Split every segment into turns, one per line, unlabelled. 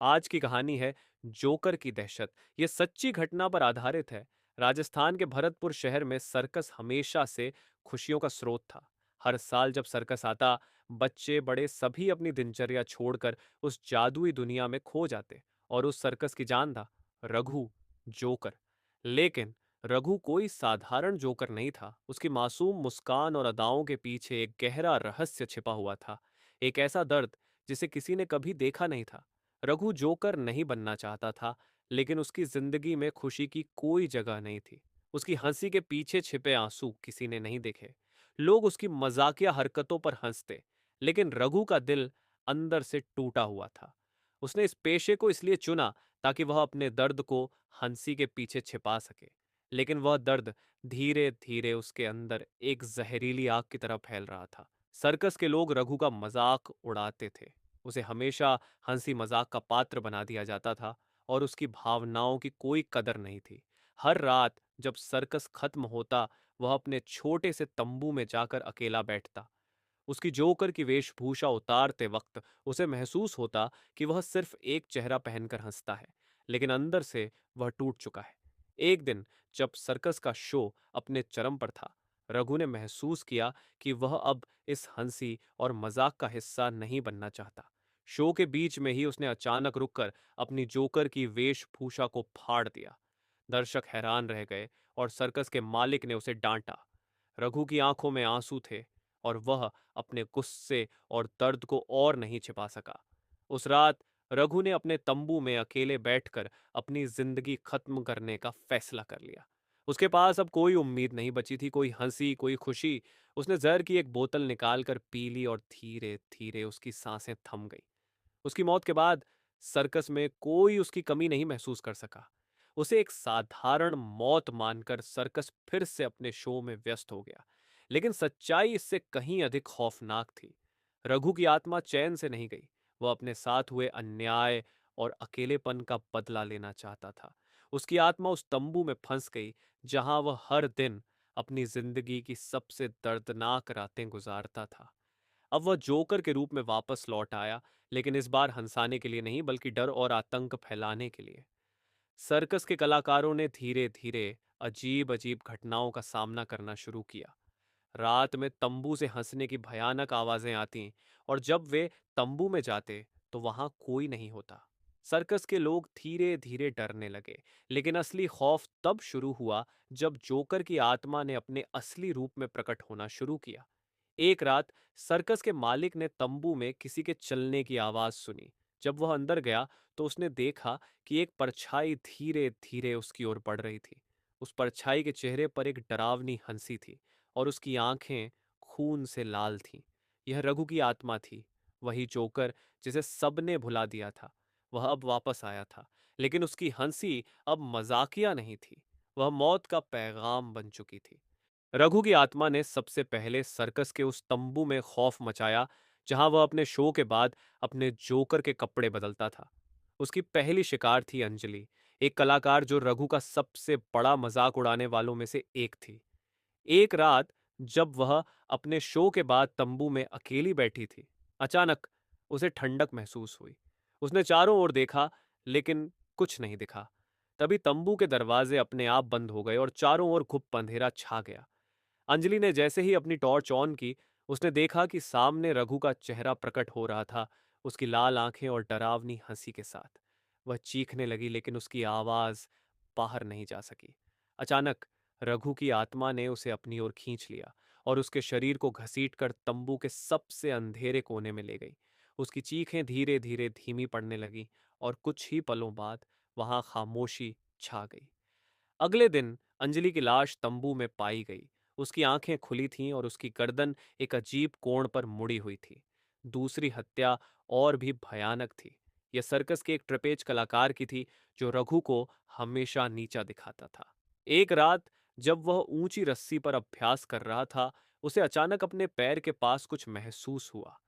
आज की कहानी है जोकर की दहशत। ये सच्ची घटना पर आधारित है। राजस्थान के भरतपुर शहर में सर्कस हमेशा से खुशियों का स्रोत था। हर साल जब सर्कस आता, बच्चे बड़े सभी अपनी दिनचर्या छोड़कर उस जादुई दुनिया में खो जाते। और उस सर्कस की जान था रघु, जोकर। लेकिन रघु कोई साधारण जोकर नहीं था। उसकी मासूम मुस्कान और अदाओं के पीछे एक गहरा रहस्य छिपा हुआ था। एक ऐसा दर्द जिसे किसी ने कभी देखा नहीं था। रघु जोकर नहीं बनना चाहता था, लेकिन उसकी जिंदगी में खुशी की कोई जगह नहीं थी। उसकी हंसी के पीछे छिपे आंसू किसी ने नहीं देखे। लोग उसकी मजाकिया हरकतों पर हंसते, लेकिन रघु का दिल अंदर से टूटा हुआ था। उसने इस पेशे को इसलिए चुना ताकि वह अपने दर्द को हंसी के पीछे छिपा सके। लेकिन वह दर्द धीरे धीरे उसके अंदर एक जहरीली आग की तरह फैल रहा था। सर्कस के लोग रघु का मजाक उड़ाते थे। उसे हमेशा हंसी मजाक का पात्र बना दिया जाता था, और उसकी भावनाओं की कोई कदर नहीं थी। हर रात जब सर्कस खत्म होता, वह अपने छोटे से तंबू में जाकर अकेला बैठता। उसकी जोकर की वेशभूषा उतारते वक्त उसे महसूस होता कि वह सिर्फ एक चेहरा पहनकर हंसता है, लेकिन अंदर से वह टूट चुका है। एक दिन जब सर्कस का शो अपने चरम पर था, रघु ने महसूस किया कि वह अब इस हंसी और मजाक का हिस्सा नहीं बनना चाहता। शो के बीच में ही उसने अचानक रुककर अपनी जोकर की वेशभूषा को फाड़ दिया। दर्शक हैरान रह गए, और सर्कस के मालिक ने उसे डांटा। रघु की आंखों में आंसू थे, और वह अपने गुस्से और दर्द को और नहीं छिपा सका। उस रात रघु ने अपने तंबू में अकेले बैठकर अपनी जिंदगी खत्म करने का फैसला कर लिया। उसके पास अब कोई उम्मीद नहीं बची थी, कोई हंसी, कोई खुशी। उसने जहर की एक बोतल निकालकर पी ली, और धीरे धीरे उसकी सांसें थम गईं। उसकी मौत के बाद सर्कस में कोई उसकी कमी नहीं महसूस कर सका। उसे एक साधारण मौत मानकर सर्कस फिर से अपने शो में व्यस्त हो गया। लेकिन सच्चाई इससे कहीं अधिक खौफनाक थी। रघु की आत्मा चैन से नहीं गई। वह अपने साथ हुए अन्याय और अकेलेपन का बदला लेना चाहता था। उसकी आत्मा उस तंबू में फंस गई, जहां वह हर दिन अपनी जिंदगी की सबसे दर्दनाक रातें गुजारता था। अब वह जोकर के रूप में वापस लौट आया, लेकिन इस बार हंसाने के लिए नहीं, बल्कि डर और आतंक फैलाने के लिए। सर्कस के कलाकारों ने धीरे धीरे अजीब अजीब घटनाओं का सामना करना शुरू किया। रात में तंबू से हंसने की भयानक आवाजें आती, और जब वे तंबू में जाते तो वहां कोई नहीं होता। सर्कस के लोग धीरे धीरे डरने लगे। लेकिन असली खौफ तब शुरू हुआ जब जोकर की आत्मा ने अपने असली रूप में प्रकट होना शुरू किया। एक रात सर्कस के मालिक ने तंबू में किसी के चलने की आवाज सुनी। जब वह अंदर गया तो उसने देखा कि एक परछाई धीरे धीरे उसकी ओर बढ़ रही थी। उस परछाई के चेहरे पर एक डरावनी हंसी थी, और उसकी आंखें खून से लाल थीं। यह रघु की आत्मा थी, वही जोकर जिसे सबने भुला दिया था। वह अब वापस आया था, लेकिन उसकी हंसी अब मजाकिया नहीं थी। वह मौत का पैगाम बन चुकी थी। रघु की आत्मा ने सबसे पहले सर्कस के उस तंबू में खौफ मचाया, जहां वह अपने शो के बाद अपने जोकर के कपड़े बदलता था। उसकी पहली शिकार थी अंजलि, एक कलाकार जो रघु का सबसे बड़ा मजाक उड़ाने वालों में से एक थी। एक रात जब वह अपने शो के बाद तंबू में अकेली बैठी थी, अचानक उसे ठंडक महसूस हुई। उसने चारों ओर देखा, लेकिन कुछ नहीं दिखा। तभी तंबू के दरवाजे अपने आप बंद हो गए, और चारों ओर घुप अंधेरा छा गया। अंजलि ने जैसे ही अपनी टॉर्च ऑन की, उसने देखा कि सामने रघु का चेहरा प्रकट हो रहा था, उसकी लाल आंखें और डरावनी हंसी के साथ। वह चीखने लगी, लेकिन उसकी आवाज बाहर नहीं जा सकी। अचानक रघु की आत्मा ने उसे अपनी ओर खींच लिया, और उसके शरीर को घसीटकर तंबू के सबसे अंधेरे कोने में ले गई। उसकी चीखें धीरे धीरे धीमी पड़ने लगी, और कुछ ही पलों बाद वहां खामोशी छा गई। अगले दिन अंजलि की लाश तंबू में पाई गई। उसकी आंखें खुली थीं, और उसकी गर्दन एक अजीब कोण पर मुड़ी हुई थी। दूसरी हत्या और भी भयानक थी। यह सर्कस के एक ट्रेपेज कलाकार की थी, जो रघु को हमेशा नीचा दिखाता था। एक रात जब वह ऊंची रस्सी पर अभ्यास कर रहा था, उसे अचानक अपने पैर के पास कुछ महसूस हुआ।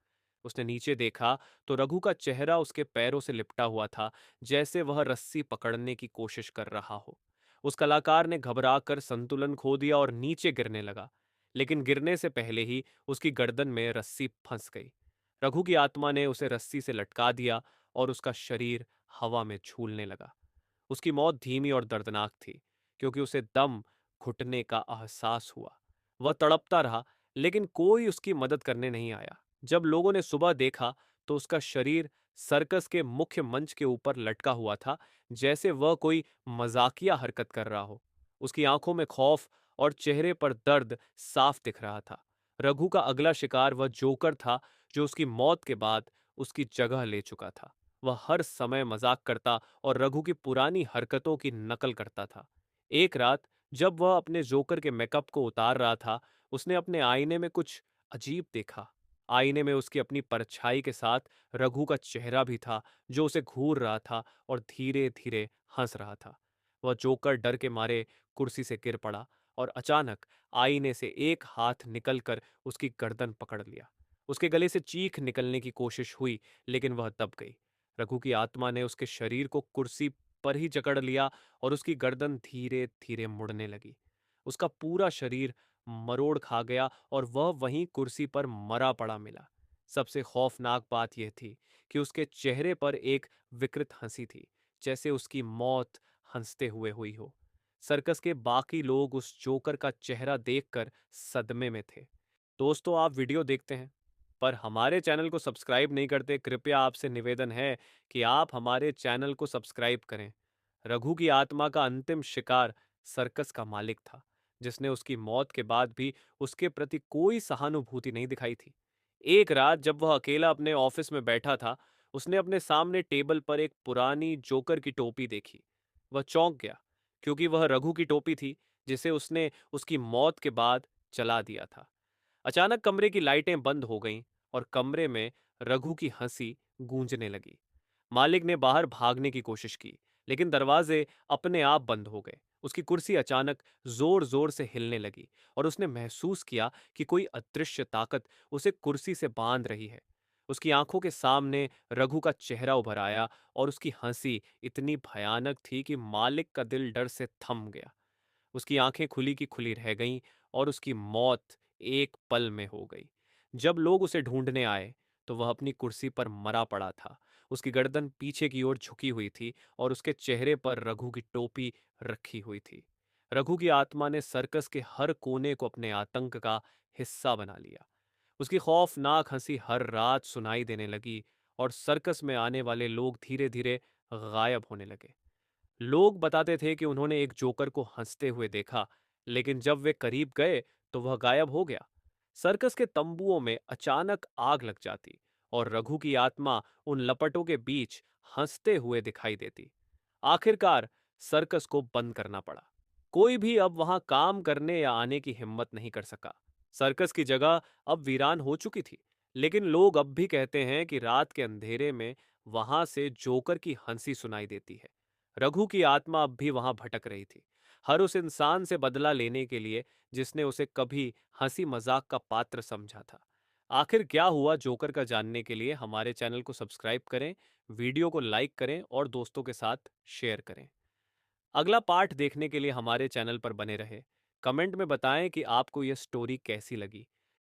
उसने नीचे देखा तो रघु का चेहरा उसके पैरों से लिपटा हुआ था, जैसे वह रस्सी पकड़ने की कोशिश कर रहा हो। उस कलाकार ने घबराकर संतुलन खो दिया और नीचे गिरने लगा, लेकिन गिरने से पहले ही उसकी गर्दन में रस्सी फंस गई। रघु की आत्मा ने उसे रस्सी से लटका दिया, और उसका शरीर हवा में झूलने लगा। उसकी मौत धीमी और दर्दनाक थी, क्योंकि उसे दम घुटने का एहसास हुआ। वह तड़पता रहा, लेकिन कोई उसकी मदद करने नहीं आया। जब लोगों ने सुबह देखा, तो उसका शरीर सर्कस के मुख्य मंच के ऊपर लटका हुआ था, जैसे वह कोई मजाकिया हरकत कर रहा हो। उसकी आंखों में खौफ और चेहरे पर दर्द साफ दिख रहा था। रघु का अगला शिकार वह जोकर था, जो उसकी मौत के बाद उसकी जगह ले चुका था। वह हर समय मजाक करता और रघु की पुरानी हरकतों की नकल करता था। एक रात, जब वह अपने जोकर के मेकअप को उतार रहा था, उसने अपने आईने में कुछ अजीब देखा। आईने में उसकी अपनी परछाई के साथ रघु का चेहरा भी था, जो उसे घूर रहा था और धीरे धीरे हंस रहा था। वह जोकर डर के मारे कुर्सी से गिर पड़ा और अचानक आईने से एक हाथ निकलकर उसकी गर्दन पकड़ लिया। उसके गले से चीख निकलने की कोशिश हुई, लेकिन वह दब गई। रघु की आत्मा ने उसके शरीर को कुर्सी पर ही जकड़ लिया और उसकी गर्दन धीरे धीरे मुड़ने लगी। उसका पूरा शरीर मरोड़ खा गया और वह वहीं कुर्सी पर मरा पड़ा मिला। सबसे खौफनाक बात यह थी कि उसके चेहरे पर एक विकृत हंसी थी, जैसे उसकी मौत हंसते हुए हुई हो। सर्कस के बाकी लोग उस जोकर का चेहरा देखकर सदमे में थे। दोस्तों, आप वीडियो देखते हैं पर हमारे चैनल को सब्सक्राइब नहीं करते, कृपया आपसे निवेदन है कि आप हमारे चैनल को सब्सक्राइब करें। रघु की आत्मा का अंतिम शिकार सर्कस का मालिक था, जिसने उसकी मौत के बाद भी उसके प्रति कोई सहानुभूति नहीं दिखाई थी। एक रात जब वह अकेला अपने ऑफिस में बैठा था, उसने अपने सामने टेबल पर एक पुरानी जोकर की टोपी देखी। वह चौंक गया, क्योंकि वह रघु की टोपी थी, जिसे उसने उसकी मौत के बाद जला दिया था। अचानक कमरे की लाइटें बंद हो गईं और कमरे में रघु की हंसी गूंजने लगी। मालिक ने बाहर भागने की कोशिश की, लेकिन दरवाजे अपने आप बंद हो गए। उसकी कुर्सी अचानक जोर जोर से हिलने लगी और उसने महसूस किया कि कोई अदृश्य ताकत उसे कुर्सी से बांध रही है। उसकी आंखों के सामने रघु का चेहरा उभर आया और उसकी हंसी इतनी भयानक थी कि मालिक का दिल डर से थम गया। उसकी आंखें खुली की खुली रह गईं और उसकी मौत एक पल में हो गई। जब लोग उसे ढूंढने आए, तो वह अपनी कुर्सी पर मरा पड़ा था। उसकी गर्दन पीछे की ओर झुकी हुई थी और उसके चेहरे पर रघु की टोपी रखी हुई थी। रघु की आत्मा ने सर्कस के हर कोने को अपने आतंक का हिस्सा बना लिया। उसकी खौफनाक हंसी हर रात सुनाई देने लगी और सर्कस में आने वाले लोग धीरे धीरे गायब होने लगे। लोग बताते थे कि उन्होंने एक जोकर को हंसते हुए देखा, लेकिन जब वे करीब गए तो वह गायब हो गया। सर्कस के तंबुओं में अचानक आग लग जाती और रघु की आत्मा उन लपटों के बीच हंसते हुए दिखाई देती। आखिरकार सर्कस को बंद करना पड़ा। कोई भी अब वहां काम करने या आने की हिम्मत नहीं कर सका। सर्कस की जगह अब वीरान हो चुकी थी, लेकिन लोग अब भी कहते हैं कि रात के अंधेरे में वहां से जोकर की हंसी सुनाई देती है। रघु की आत्मा अब भी वहां भटक रही थी, हर उस इंसान से बदला लेने के लिए जिसने उसे कभी हंसी मजाक का पात्र समझा था। आखिर क्या हुआ जोकर का जानने के लिए हमारे चैनल को सब्सक्राइब करें, वीडियो को लाइक करें और दोस्तों के साथ शेयर करें। अगला पार्ट देखने के लिए हमारे चैनल पर बने रहे। कमेंट में बताएं कि आपको यह स्टोरी कैसी लगी।